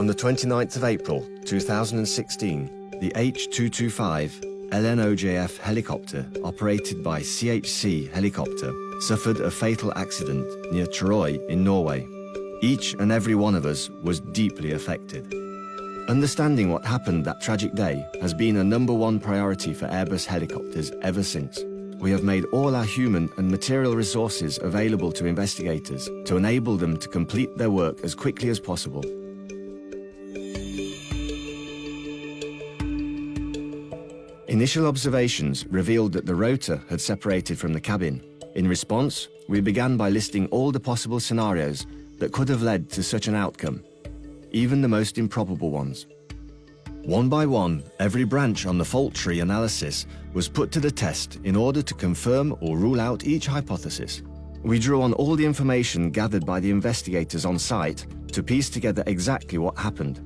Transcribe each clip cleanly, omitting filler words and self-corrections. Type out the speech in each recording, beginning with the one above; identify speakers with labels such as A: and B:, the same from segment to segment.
A: On the 29th of April 2016, the H225 LNOJF helicopter operated by CHC Helikopter suffered a fatal accident near Turøy in Norway. Each and every one of us was deeply affected. Understanding what happened that tragic day has been a #1 priority for Airbus helicopters ever since. We have made all our human and material resources available to investigators to enable them to complete their work as quickly as possible. Initial observations revealed that the rotor had separated from the cabin. In response, we began by listing all the possible scenarios that could have led to such an outcome, even the most improbable ones. One by one, every branch on the fault tree analysis was put to the test in order to confirm or rule out each hypothesis. We drew on all the information gathered by the investigators on site to piece together exactly what happened.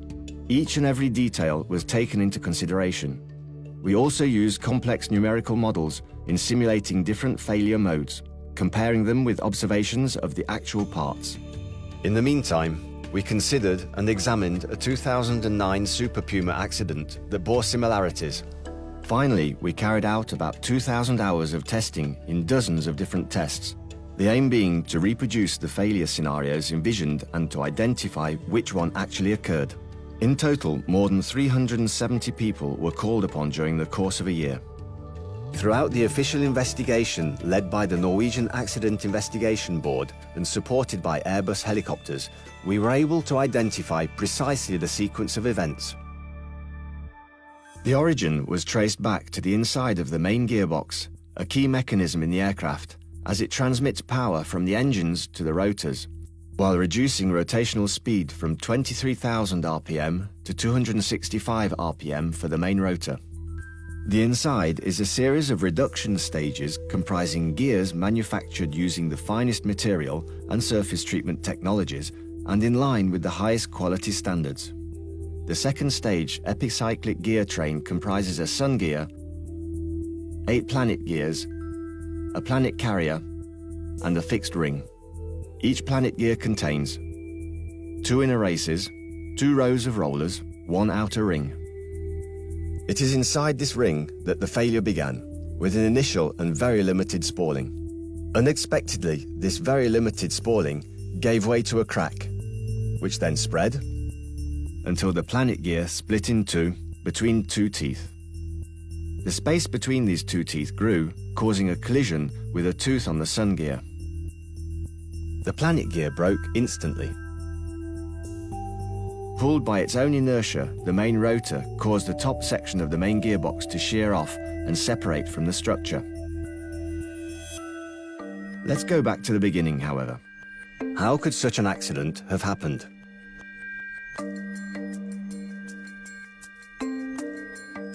A: Each and every detail was taken into consideration. We also used complex numerical models in simulating different failure modes, comparing them with observations of the actual parts. In the meantime, we considered and examined a 2009 Super Puma accident that bore similarities. Finally, we carried out about 2,000 hours of testing in dozens of different tests, the aim being to reproduce the failure scenarios envisioned and to identify which one actually occurred. In total, more than 370 people were called upon during the course of a year. Throughout the official investigation led by the Norwegian Accident Investigation Board and supported by Airbus helicopters, we were able to identify precisely the sequence of events. The origin was traced back to the inside of the main gearbox, a key mechanism in the aircraft, as it transmits power from the engines to the rotors, while reducing rotational speed from 23,000 RPM to 265 RPM for the main rotor. The inside is a series of reduction stages comprising gears manufactured using the finest material and surface treatment technologies and in line with the highest quality standards. The second stage, epicyclic gear train, comprises a sun gear, 8 planet gears, a planet carrier, and a fixed ring. Each planet gear contains 2 inner races, 2 rows of rollers, 1 outer ring. It is inside this ring that the failure began, with an initial and very limited spalling. Unexpectedly, this very limited spalling gave way to a crack, which then spread until the planet gear split in two between 2 teeth. The space between these 2 teeth grew, causing a collision with a tooth on the sun gear. The planet gear broke instantly. Pulled by its own inertia, the main rotor caused the top section of the main gearbox to shear off and separate from the structure. Let's go back to the beginning, however. How could such an accident have happened?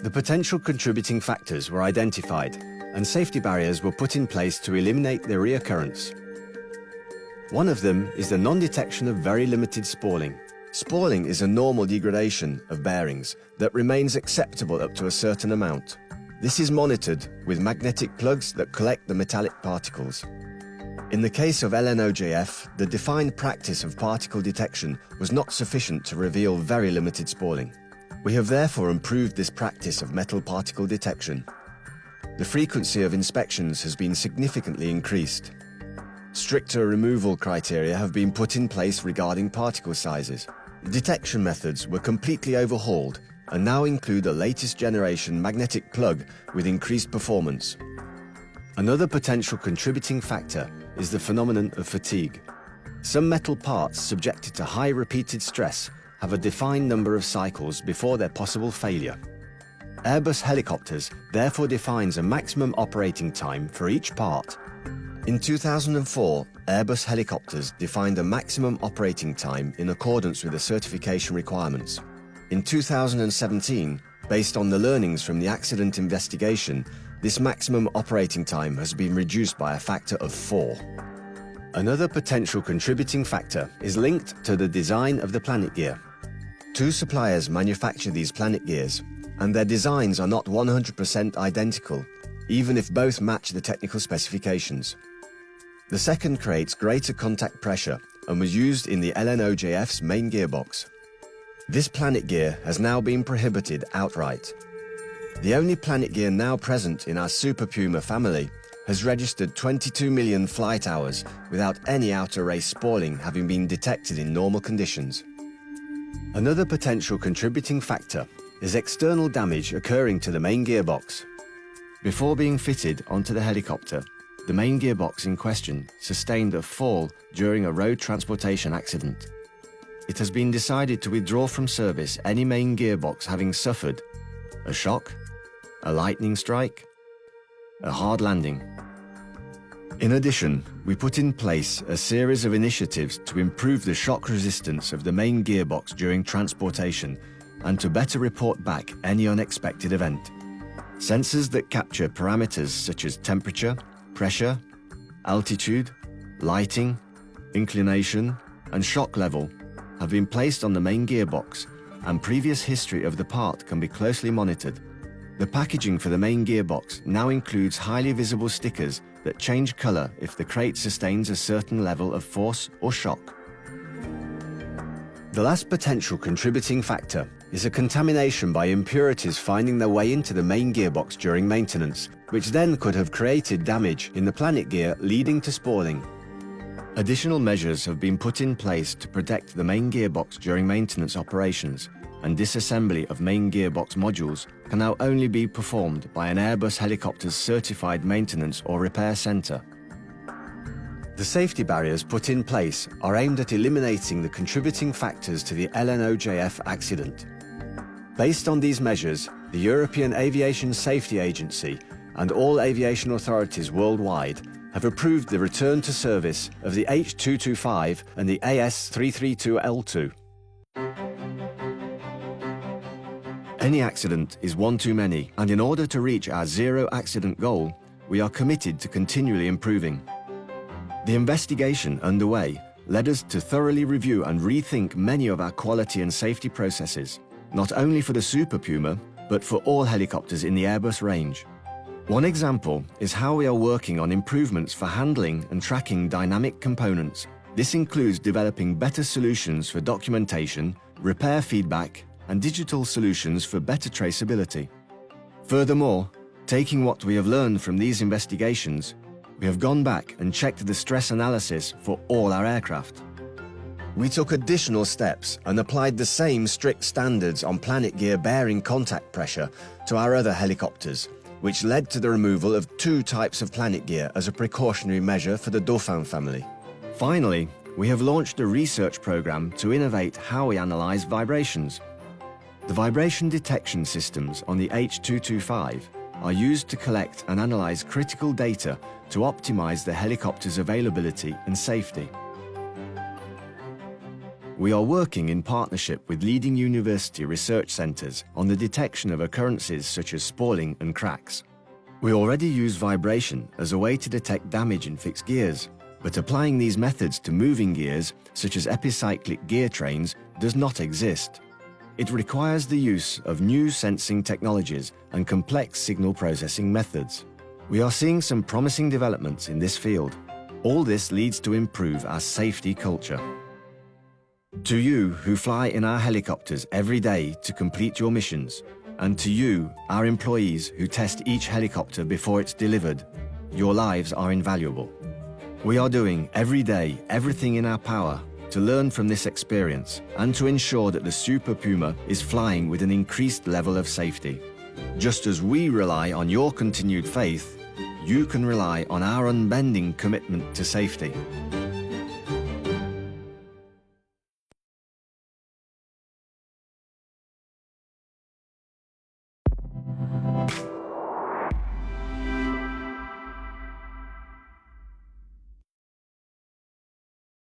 A: The potential contributing factors were identified, and safety barriers were put in place to eliminate their reoccurrence. One of them is the non-detection of very limited spalling. Spalling is a normal degradation of bearings that remains acceptable up to a certain amount. This is monitored with magnetic plugs that collect the metallic particles. In the case of LNOJF, the defined practice of particle detection was not sufficient to reveal very limited spalling. We have therefore improved this practice of metal particle detection. The frequency of inspections has been significantly increased. Stricter removal criteria have been put in place regarding particle sizes. Detection methods were completely overhauled and now include a latest generation magnetic plug with increased performance. Another potential contributing factor is the phenomenon of fatigue. Some metal parts subjected to high repeated stress have a defined number of cycles before their possible failure. Airbus helicopters therefore defines a maximum operating time for each part. In 2004, Airbus helicopters defined a maximum operating time in accordance with the certification requirements. In 2017, based on the learnings from the accident investigation, this maximum operating time has been reduced by a factor of 4. Another potential contributing factor is linked to the design of the planet gear. 2 suppliers manufacture these planet gears, and their designs are not 100% identical, even if both match the technical specifications. The second creates greater contact pressure and was used in the LNOJF's main gearbox. This planet gear has now been prohibited outright. The only planet gear now present in our Super Puma family has registered 22 million flight hours without any outer race spoiling having been detected in normal conditions. Another potential contributing factor is external damage occurring to the main gearbox. Before being fitted onto the helicopter, the main gearbox in question sustained a fall during a road transportation accident. It has been decided to withdraw from service any main gearbox having suffered a shock, a lightning strike, a hard landing. In addition, we put in place a series of initiatives to improve the shock resistance of the main gearbox during transportation and to better report back any unexpected event. Sensors that capture parameters such as temperature, pressure, altitude, lighting, inclination, and shock level have been placed on the main gearbox, and previous history of the part can be closely monitored. The packaging for the main gearbox now includes highly visible stickers that change color if the crate sustains a certain level of force or shock. The last potential contributing factor is a contamination by impurities finding their way into the main gearbox during maintenance, which then could have created damage in the planet gear leading to spoiling. Additional measures have been put in place to protect the main gearbox during maintenance operations, and disassembly of main gearbox modules can now only be performed by an Airbus helicopter's certified maintenance or repair centre. The safety barriers put in place are aimed at eliminating the contributing factors to the LNOJF accident. Based on these measures, the European Aviation Safety Agency and all aviation authorities worldwide have approved the return to service of the H225 and the AS332L2. Any accident is one too many, and in order to reach our zero accident goal, we are committed to continually improving. The investigation underway led us to thoroughly review and rethink many of our quality and safety processes, not only for the Super Puma, but for all helicopters in the Airbus range. One example is how we are working on improvements for handling and tracking dynamic components. This includes developing better solutions for documentation, repair feedback, and digital solutions for better traceability. Furthermore, taking what we have learned from these investigations, we have gone back and checked the stress analysis for all our aircraft. We took additional steps and applied the same strict standards on planet gear bearing contact pressure to our other helicopters, which led to the removal of 2 types of planet gear as a precautionary measure for the Dauphin family. Finally, we have launched a research program to innovate how we analyze vibrations. The vibration detection systems on the H225 are used to collect and analyze critical data to optimize the helicopter's availability and safety. We are working in partnership with leading university research centers on the detection of occurrences such as spoiling and cracks. We already use vibration as a way to detect damage in fixed gears, but applying these methods to moving gears, such as epicyclic gear trains, does not exist. It requires the use of new sensing technologies and complex signal processing methods. We are seeing some promising developments in this field. All this leads to improve our safety culture. To you who fly in our helicopters every day to complete your missions, and to you, our employees who test each helicopter before it's delivered, your lives are invaluable. We are doing every day everything in our power to learn from this experience and to ensure that the Super Puma is flying with an increased level of safety. Just as we rely on your continued faith, you can rely on our unbending commitment to safety.